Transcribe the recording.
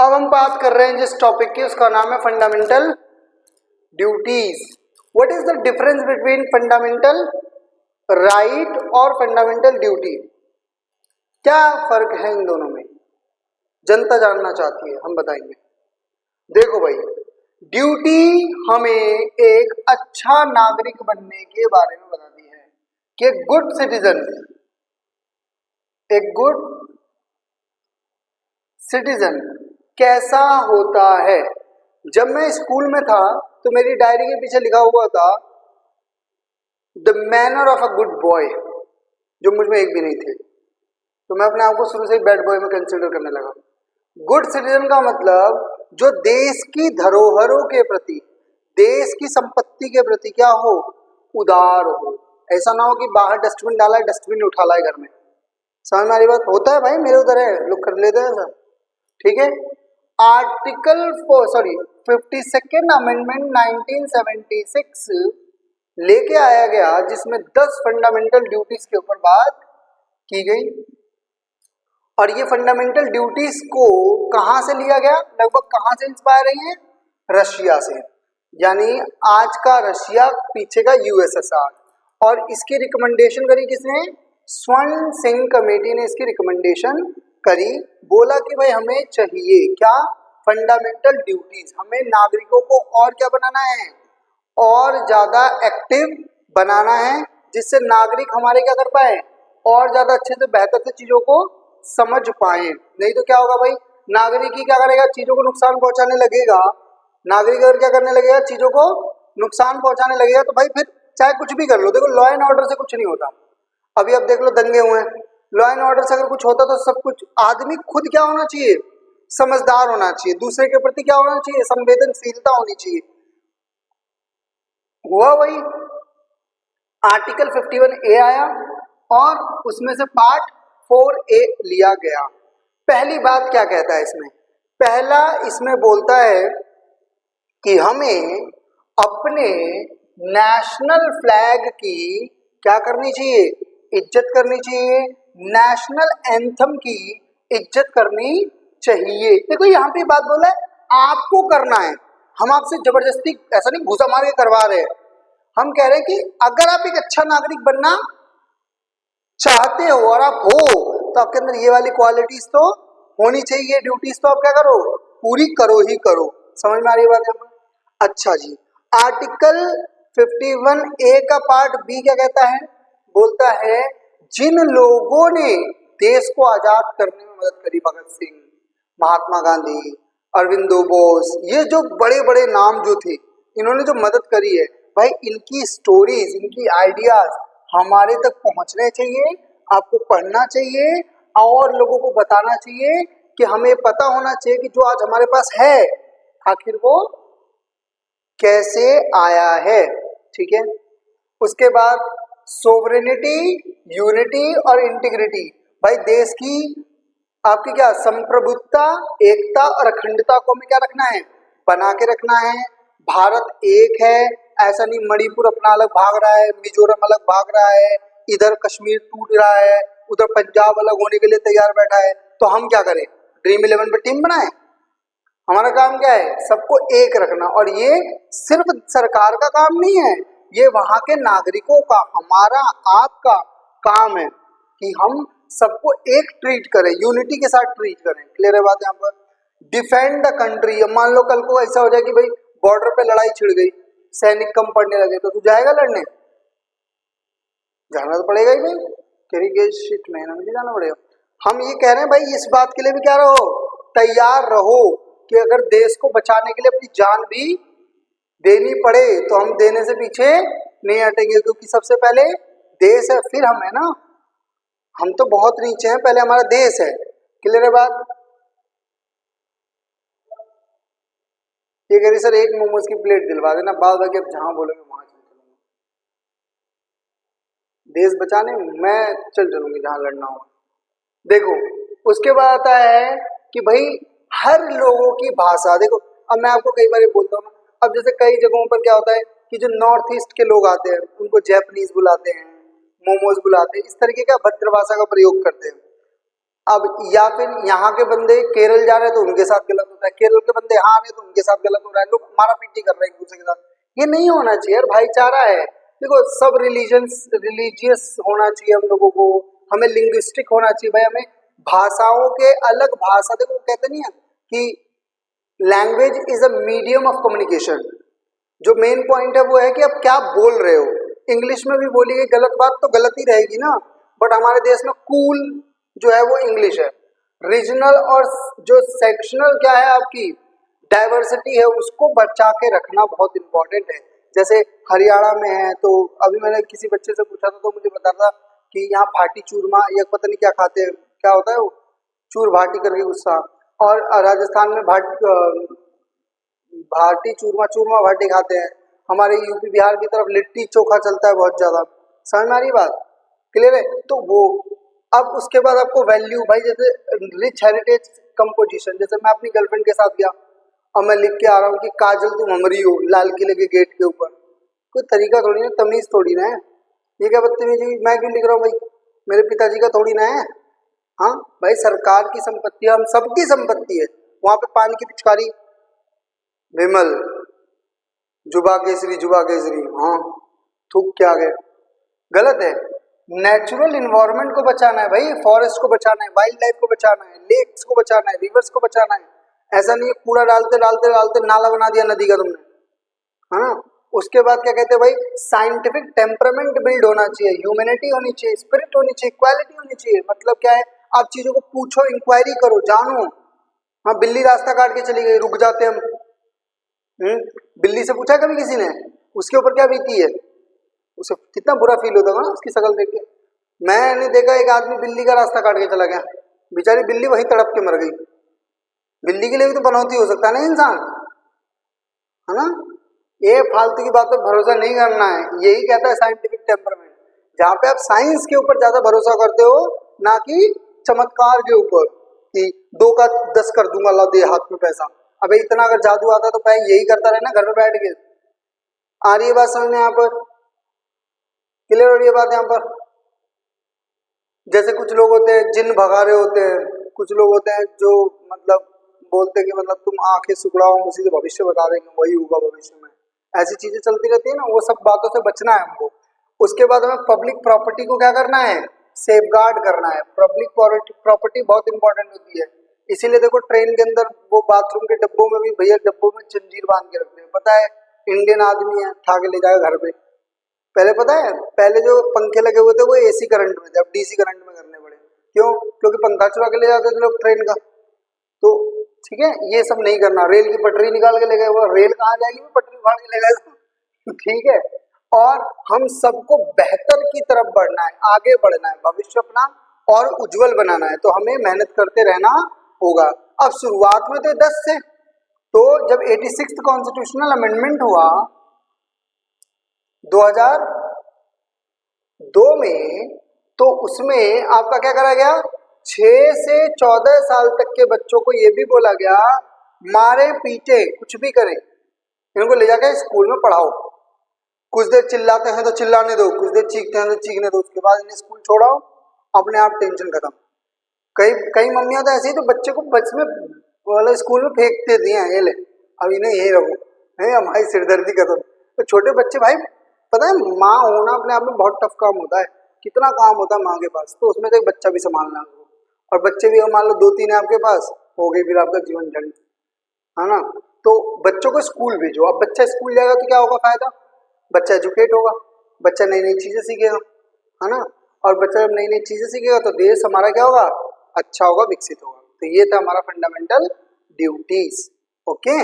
अब हम बात कर रहे हैं जिस टॉपिक की, उसका नाम है fundamental duties. What is the difference between fundamental right और फंडामेंटल ड्यूटी? क्या फर्क है इन दोनों में? जनता जानना चाहती है, हम बताएंगे। देखो भाई, ड्यूटी हमें एक अच्छा नागरिक बनने के बारे में बताती है कि गुड सिटीजन, एक गुड सिटीजन कैसा होता है। जब मैं स्कूल में था तो मेरी डायरी के पीछे लिखा हुआ था the manner of a good boy, जो मुझ में एक भी नहीं थे, तो मैं अपने आप को शुरू से ही बैड बॉय में कंसिडर करने लगा। गुड सिटीजन का मतलब जो देश की धरोहरों के प्रति, देश की संपत्ति के प्रति क्या हो, उदार हो। ऐसा ना हो कि बाहर डस्टबिन डाला है, डस्टबिन उठा लाए घर में। समझ में आ रही बात? होता है भाई, मेरे उधर है, लोग कर लेते हैं ऐसा। ठीक है। आर्टिकल 52nd अमेंडमेंट 1976 लेके आया गया, जिसमें 10 फंडामेंटल ड्यूटीज के ऊपर बात की गई। और ये फंडामेंटल ड्यूटीज को कहां से लिया गया, लगभग कहां से इंस्पायर रही है? रशिया से। यानी आज का रशिया, पीछे का यूएसएसआर। और इसकी रिकमेंडेशन करी किसने? स्वर्ण सिंह कमेटी ने इसकी रिकमेंडेशन करी। बोला कि भाई हमें चाहिए क्या? Fundamental duties. हमें नागरिकों को और क्या बनाना है? और ज्यादा एक्टिव बनाना है, जिससे नागरिक हमारे क्या कर पाए, और ज्यादा अच्छे से बेहतर से चीजों को समझ पाए। नहीं तो क्या होगा भाई, नागरिक ही क्या करेगा, चीजों को नुकसान पहुंचाने लगेगा। नागरिक अगर क्या करने लगेगा, चीजों को नुकसान पहुंचाने लगेगा, तो भाई फिर चाहे कुछ भी कर लो। देखो, लॉ एंड ऑर्डर से कुछ नहीं होता। अभी अब देख लो, दंगे हुए हैं। लॉ एंड ऑर्डर से अगर कुछ होता तो सब कुछ, आदमी खुद क्या होना चाहिए, समझदार होना चाहिए, दूसरे के प्रति क्या होना चाहिए, संवेदनशीलता होनी चाहिए। हुआ वही, आर्टिकल 51A आया और उसमें से पार्ट 4A लिया गया। पहली बात क्या कहता है इसमें? पहला इसमें बोलता है कि हमें अपने नेशनल फ्लैग की क्या करनी चाहिए, इज्जत करनी चाहिए। नेशनल एंथम की इज्जत करनी चाहिए। देखो यहाँ पे बात बोला है, आपको करना है। हम आपसे जबरदस्ती ऐसा नहीं घुसा मार के करवा रहे हैं। हम कह रहे हैं कि अगर आप एक अच्छा नागरिक बनना चाहते हो और आप हो, तो आपके अंदर ये वाली क्वालिटीज तो होनी चाहिए। ड्यूटीज तो आप क्या करो, पूरी करो ही करो। समझ में आ रही है बात यहाँ पर? अच्छा जी, आर्टिकल 51A का पार्ट बी क्या कहता है? बोलता है जिन लोगों ने देश को आजाद करने में मदद करी, भगत सिंह, महात्मा गांधी, अरविंदो बोस, ये जो बड़े बड़े नाम जो थे, इन्होंने जो मदद करी है, भाई इनकी स्टोरीज, इनकी आइडियाज हमारे तक पहुंचने चाहिए। आपको पढ़ना चाहिए और लोगों को बताना चाहिए कि हमें पता होना चाहिए कि जो आज हमारे पास है, आखिर वो कैसे आया है। ठीक है। उसके बाद सोवरेनिटी, यूनिटी और इंटीग्रिटी। भाई देश की आपकी क्या संप्रभुता, एकता और अखंडता को हमें क्या रखना है, बना के रखना है। भारत एक है, ऐसा नहीं मणिपुर अपना अलग भाग रहा है, मिजोरम अलग भाग रहा है, इधर कश्मीर टूट रहा है, उधर पंजाब अलग होने के लिए तैयार बैठा है। तो हम क्या करें, ड्रीम 11 पे टीम बनाएं? हमारा काम क्या है, सबको एक रखना। और ये सिर्फ सरकार का काम नहीं है, ये वहां के नागरिकों का, हमारा आपका काम है कि हम सबको एक ट्रीट करें, यूनिटी के साथ ट्रीट करें। क्लियर है बात यहाँ पर? Defend the country. अब मान लो कल को ऐसा हो जाए कि भाई बॉर्डर पे लड़ाई छिड़ गई, सैनिक कम पड़ने लगे, तो तू जाएगा लड़ने? जाना तो पड़ेगा ही भाई, तेरी के शिट में ना, मुझे जाना पड़ेगा। हम ये कह रहे हैं भाई, इस बात के लिए भी क्या रहो, तैयार रहो कि अगर देश को बचाने के लिए अपनी जान भी देनी पड़े तो हम देने से पीछे नहीं हटेंगे, क्योंकि सबसे पहले देश है, फिर हम है ना। हम तो बहुत नीचे हैं, पहले हमारा देश है। क्लियर है बात? ये कह रही सर एक मोमोज की प्लेट दिलवा देना, बाद बाकी अब जहां बोलोगे वहां चल चलूंगा। देश बचाने मैं चल चलूंगी जहां लड़ना हो। देखो, उसके बाद आता है कि भाई हर लोगों की भाषा। देखो, अब मैं आपको कई बार बोलता हूँ ना, अब जैसे कई जगहों पर क्या होता है कि जो नॉर्थ ईस्ट के लोग आते हैं उनको जैपनीज बुलाते हैं, मोमोज बुलाते हैं, इस तरीके का भद्र भाषा का प्रयोग करते हैं। अब या फिर यहाँ के बंदे केरल जा रहे हैं तो उनके साथ गलत होता है, केरल के बंदे यहाँ आ रहे तो उनके साथ गलत हो रहा है, लोग मारा पीटी कर रहे हैं एक दूसरे के साथ। ये नहीं होना चाहिए यार, भाईचारा है। देखो सब रिलीजियस होना चाहिए हम लोगों को, हमें लिंग्विस्टिक होना चाहिए भाई, हमें भाषाओं के अलग भाषा, देखो कहते नहीं है कि language is a medium of communication. जो मेन पॉइंट है वो है कि आप क्या बोल रहे हो। इंग्लिश में भी बोली गई गलत बात तो गलत ही रहेगी ना, बट हमारे देश में कूल जो है वो इंग्लिश है। रीजनल और जो सेक्शनल क्या है आपकी डाइवर्सिटी है उसको बचा के रखना बहुत इंपॉर्टेंट है। जैसे हरियाणा में है तो अभी मैंने किसी बच्चे से पूछा था तो मुझे बता रहा कि यहाँ भाटी चूरमा या पता नहीं क्या खाते हैं, क्या होता है वो चूर भाटी करके गुस्सा, और राजस्थान में भाटी चूरमा भाटी खाते हैं। हमारे यूपी बिहार की तरफ लिट्टी चोखा चलता है बहुत ज्यादा। समझ में आ रही बात, क्लियर है? तो वो अब उसके बाद आपको वैल्यू भाई, जैसे रिच हेरिटेज कंपोजिशन, जैसे मैं अपनी गर्लफ्रेंड के साथ गया और मैं लिख के आ रहा हूँ कि काजल तुम हमारी हो लाल किले के गेट के ऊपर, कोई तरीका थोड़ी ना, तमीज थोड़ी ना है। ये क्या बदतमीजी, मैं क्यों लिख रहा हूँ भाई, मेरे पिताजी का थोड़ी ना है। हाँ भाई, सरकार की संपत्ति, हम सबकी संपत्ति है। वहां पे पानी की पिचकारी विमल जुबा केसरी, हाँ थूक क्या गए, गलत है। नेचुरल इन्वायरमेंट को बचाना है भाई, फॉरेस्ट को बचाना है, वाइल्ड लाइफ को बचाना है, लेक्स को बचाना है, रिवर्स को बचाना है। ऐसा नहीं है कूड़ा डालते डालते डालते नाला बना दिया नदी का तुमने, हाँ। उसके बाद क्या कहते हैं भाई, साइंटिफिक टेम्परामेंट बिल्ड होना चाहिए, ह्यूमैनिटी होनी चाहिए, स्पिरिट होनी चाहिए, इक्वालिटी होनी चाहिए। मतलब क्या है, आप चीजों को पूछो, इंक्वायरी करो, जानो। हाँ बिल्ली रास्ता काट के चली गई, रुक जाते हम, बिल्ली से पूछा कभी किसी ने उसके ऊपर क्या बीती है, उसे कितना बुरा फील होता है ना उसकी शक्ल देख के। मैंने देखा एक आदमी बिल्ली का रास्ता काट के चला गया, बेचारी बिल्ली वहीं तड़प के मर गई। बिल्ली के लिए भी तो बनौती हो सकता है ना इंसान, है ना। ये फालतू की बात पे भरोसा नहीं करना है, यही कहता है साइंटिफिक टेम्परामेंट। जहाँ पे आप साइंस के ऊपर ज्यादा भरोसा करते हो ना कि चमत्कार के ऊपर, कि 2 का 10 कर दूंगा, ला दे हाथ में पैसा। अबे इतना अगर जादू आता तो मैं यही करता रहना घर में बैठ के। आ रही है बात समझ में यहाँ पर, क्लियर हो रही है बात यहाँ पर? जैसे कुछ लोग होते हैं जिन भगा रहे होते हैं, कुछ लोग होते हैं जो मतलब बोलते हैं कि मतलब तुम आंखें सुखड़ाओ, उसी से भविष्य बता देंगे, वही होगा भविष्य में। ऐसी चीजें चलती रहती है ना, वो सब बातों से बचना है हमको। उसके बाद हमें पब्लिक प्रॉपर्टी को क्या करना है, सेफगार्ड करना है। पब्लिक प्रॉपर्टी बहुत इंपॉर्टेंट होती है, इसीलिए देखो ट्रेन के अंदर वो बाथरूम के डब्बों में भी भैया डब्बों में जंजीर बांध के रखते हैं। पता है इंडियन आदमी है, उठा के ले जाएगा घर पे। पहले पता है, पहले जो पंखे लगे हुए थे वो एसी करंट में थे, अब डीसी करंट में करने पड़े। क्यों? क्योंकि पंखा चुरा के ले जाते थे लोग ट्रेन का। तो ठीक है, ये सब नहीं करना। रेल की पटरी निकाल के ले गए, वो रेल कहाँ जाएगी, वो पटरी उखाड़ के ले गए। ठीक है, और हम सबको बेहतर की तरफ बढ़ना है, आगे बढ़ना है, भविष्य अपना और उज्जवल बनाना है, तो हमें मेहनत करते रहना होगा। अब शुरुआत में तो 10 से, तो जब 86th कॉन्स्टिट्यूशनल अमेंडमेंट हुआ 2002 में, तो उसमें आपका क्या करा गया, 6 से 14 साल तक के बच्चों को ये भी बोला गया, मारे पीटे कुछ भी करें, इनको ले जाकर स्कूल में पढ़ाओ। कुछ देर चिल्लाते हैं तो चिल्लाने दो, कुछ देर चीखते हैं तो चीखने दो, उसके बाद इन्हें स्कूल छोड़ाओ, अपने आप टेंशन खत्म। कई मम्मियां तो ऐसे ही तो बच्चे को बच में वाला स्कूल में फेंक देती हैं, ये ले अब इन्हें यही रखो, है हमारी सिरदर्दी खत्म। तो छोटे बच्चे भाई, पता है माँ होना अपने आप में बहुत टफ काम होता है, कितना काम होता है माँ के पास, तो उसमें से एक बच्चा भी संभालना है। और बच्चे भी मान लो 2-3 है आपके पास, हो गई फिर आपका जीवन झंड, है ना। तो बच्चों को स्कूल भेजो। अब बच्चा स्कूल जाएगा तो क्या होगा फायदा, बच्चा एजुकेट होगा, बच्चा नई नई चीजें सीखेगा, है ना। और बच्चा जब नई नई चीजें सीखेगा तो देश हमारा क्या होगा, अच्छा होगा, विकसित होगा। तो ये था हमारा फंडामेंटल ड्यूटीज। ओके।